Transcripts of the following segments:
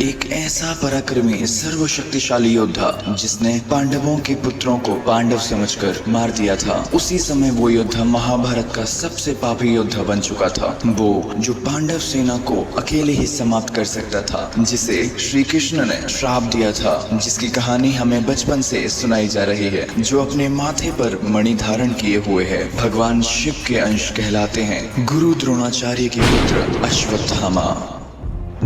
एक ऐसा पराक्रमी सर्वशक्तिशाली योद्धा जिसने पांडवों के पुत्रों को पांडव समझकर मार दिया था। उसी समय वो योद्धा महाभारत का सबसे पापी योद्धा बन चुका था। वो जो पांडव सेना को अकेले ही समाप्त कर सकता था, जिसे श्री कृष्ण ने श्राप दिया था, जिसकी कहानी हमें बचपन से सुनाई जा रही है, जो अपने माथे पर मणि धारण किए हुए है, भगवान शिव के अंश कहलाते हैं, गुरु द्रोणाचार्य के पुत्र अश्वत्थामा,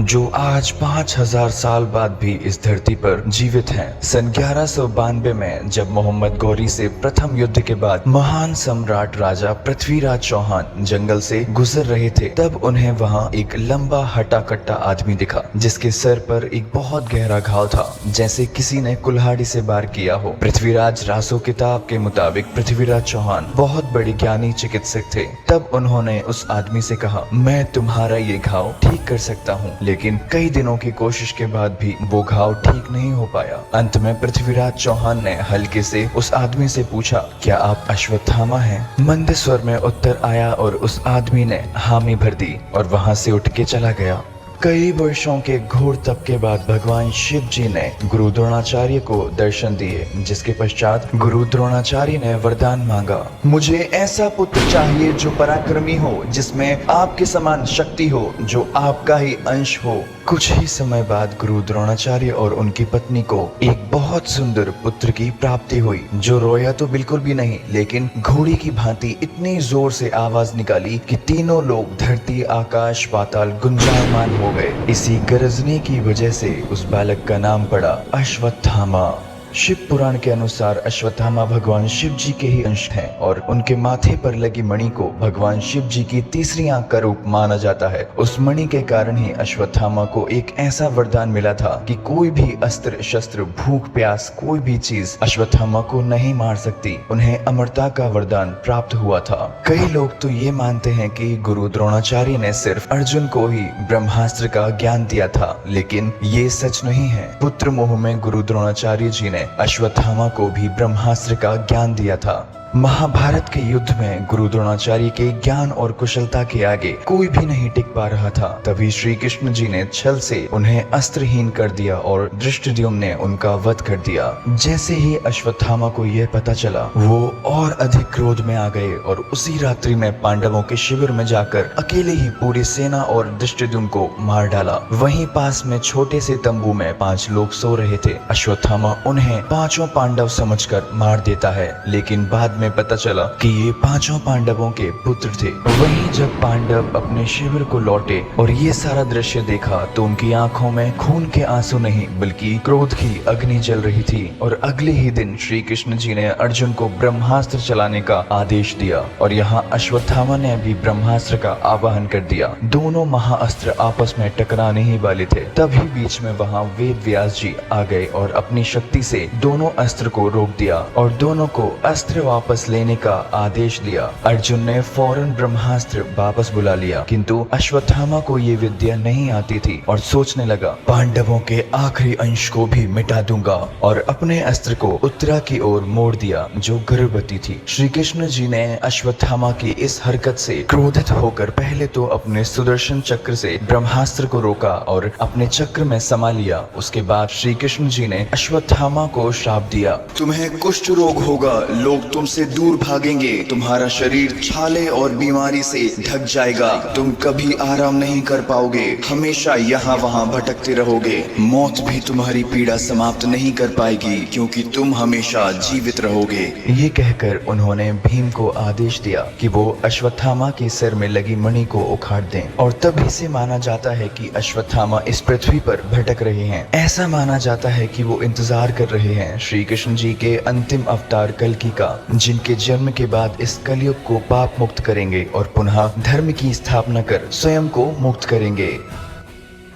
जो आज 5000 साल बाद भी इस धरती पर जीवित हैं। सन 1192 में जब मोहम्मद गौरी से प्रथम युद्ध के बाद महान सम्राट राजा पृथ्वीराज चौहान जंगल से गुजर रहे थे, तब उन्हें वहां एक लंबा हटा कट्टा आदमी दिखा, जिसके सर पर एक बहुत गहरा घाव था, जैसे किसी ने कुल्हाड़ी से वार किया हो। पृथ्वीराज रासो किताब के मुताबिक पृथ्वीराज चौहान बहुत बड़े ज्ञानी चिकित्सक थे। तब उन्होंने उस आदमी से कहा, मैं तुम्हारा ये घाव ठीक कर सकता हूँ। लेकिन कई दिनों की कोशिश के बाद भी वो घाव ठीक नहीं हो पाया। अंत में पृथ्वीराज चौहान ने हल्के से उस आदमी से पूछा, क्या आप अश्वत्थामा हैं? मंद स्वर में उत्तर आया और उस आदमी ने हामी भर दी और वहां से उठ के चला गया। कई वर्षों के घोर तप के बाद भगवान शिव जी ने गुरु द्रोणाचार्य को दर्शन दिए, जिसके पश्चात गुरु द्रोणाचार्य ने वरदान मांगा, मुझे ऐसा पुत्र चाहिए जो पराक्रमी हो, जिसमें आपके समान शक्ति हो, जो आपका ही अंश हो। कुछ ही समय बाद गुरु द्रोणाचार्य और उनकी पत्नी को एक बहुत सुंदर पुत्र की प्राप्ति हुई, जो रोया तो बिल्कुल भी नहीं, लेकिन घोड़ी की भांति इतनी जोर से आवाज निकाली कि तीनों लोग धरती आकाश पाताल गुंजायमान हो गए। इसी गरजने की वजह से उस बालक का नाम पड़ा अश्वत्थामा। शिव पुराण के अनुसार अश्वत्थामा भगवान शिव जी के ही अंश हैं और उनके माथे पर लगी मणि को भगवान शिव जी की तीसरी आंख का रूप माना जाता है। उस मणि के कारण ही अश्वत्थामा को एक ऐसा वरदान मिला था कि कोई भी अस्त्र शस्त्र भूख प्यास कोई भी चीज अश्वत्थामा को नहीं मार सकती। उन्हें अमरता का वरदान प्राप्त हुआ था। कई लोग तो ये मानते हैं कि गुरु द्रोणाचार्य ने सिर्फ अर्जुन को ही ब्रह्मास्त्र का ज्ञान दिया था, लेकिन ये सच नहीं है। पुत्र मोह में गुरु द्रोणाचार्य जी ने अश्वत्थामा को भी ब्रह्मास्त्र का ज्ञान दिया था। महाभारत के युद्ध में गुरु द्रोणाचार्य के ज्ञान और कुशलता के आगे कोई भी नहीं टिक पा रहा था। तभी श्री कृष्ण जी ने छल से उन्हें अस्त्रहीन कर दिया और धृष्टद्युम्न ने उनका वध कर दिया। जैसे ही अश्वत्थामा को यह पता चला, वो और अधिक क्रोध में आ गए और उसी रात्रि में पांडवों के शिविर में जाकर अकेले ही पूरी सेना और धृष्टद्युम्न को मार डाला। वहीं पास में छोटे से तंबू में 5 लोग सो रहे थे। अश्वत्थामा उन्हें 5 पांडव समझकर मार देता है, लेकिन बाद में पता चला कि ये 5 पांडवों के पुत्र थे। वहीं जब पांडव अपने शिविर को लौटे और ये सारा दृश्य देखा, तो उनकी आंखों में खून के आंसू नहीं बल्कि क्रोध की अग्नि जल रही थी। और अगले ही दिन श्री कृष्ण जी ने अर्जुन को ब्रह्मास्त्र चलाने का आदेश दिया और यहाँ अश्वत्थामा ने भी ब्रह्मास्त्र का आवाहन कर दिया। दोनों महाअस्त्र आपस में टकराने ही वाले थे, तभी बीच में वहाँ वेद व्यास जी आ गए और अपनी शक्ति से दोनों अस्त्र को रोक दिया और दोनों को अस्त्र वापस लेने का आदेश दिया। अर्जुन ने फौरन ब्रह्मास्त्र वापस बुला लिया, किंतु अश्वत्थामा को ये विद्या नहीं आती थी और सोचने लगा, पांडवों के आखिरी अंश को भी मिटा दूंगा, और अपने अस्त्र को उत्तरा की ओर मोड़ दिया जो गर्भवती थी। श्री कृष्ण जी ने अश्वत्थामा की इस हरकत से क्रोधित होकर पहले तो अपने सुदर्शन चक्र से ब्रह्मास्त्र को रोका और अपने चक्र में समा लिया। उसके बाद श्री कृष्ण जी ने अश्वत्थामा को श्राप दिया, तुम्हें कुष्ठ रोग होगा, लोग तुमसे दूर भागेंगे, तुम्हारा शरीर छाले और बीमारी से ढक जाएगा, तुम कभी आराम नहीं कर पाओगे, हमेशा यहाँ वहाँ भटकते रहोगे, मौत भी तुम्हारी पीड़ा समाप्त नहीं कर पाएगी, क्योंकि तुम हमेशा जीवित रहोगे। ये कहकर उन्होंने भीम को आदेश दिया कि वो अश्वत्थामा के सिर में लगी मणि को उखाड़ दें, और तभी से माना जाता है कि अश्वत्थामा इस पृथ्वी पर भटक रहे हैं। ऐसा माना जाता है कि वो इंतजार कर रहे हैं श्री कृष्ण जी के अंतिम अवतार कल्कि का, जिनके जन्म के बाद इस कलयुग को पाप मुक्त करेंगे और पुनः धर्म की स्थापना कर स्वयं को मुक्त करेंगे।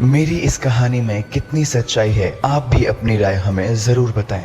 मेरी इस कहानी में कितनी सच्चाई है, आप भी अपनी राय हमें जरूर बताएं।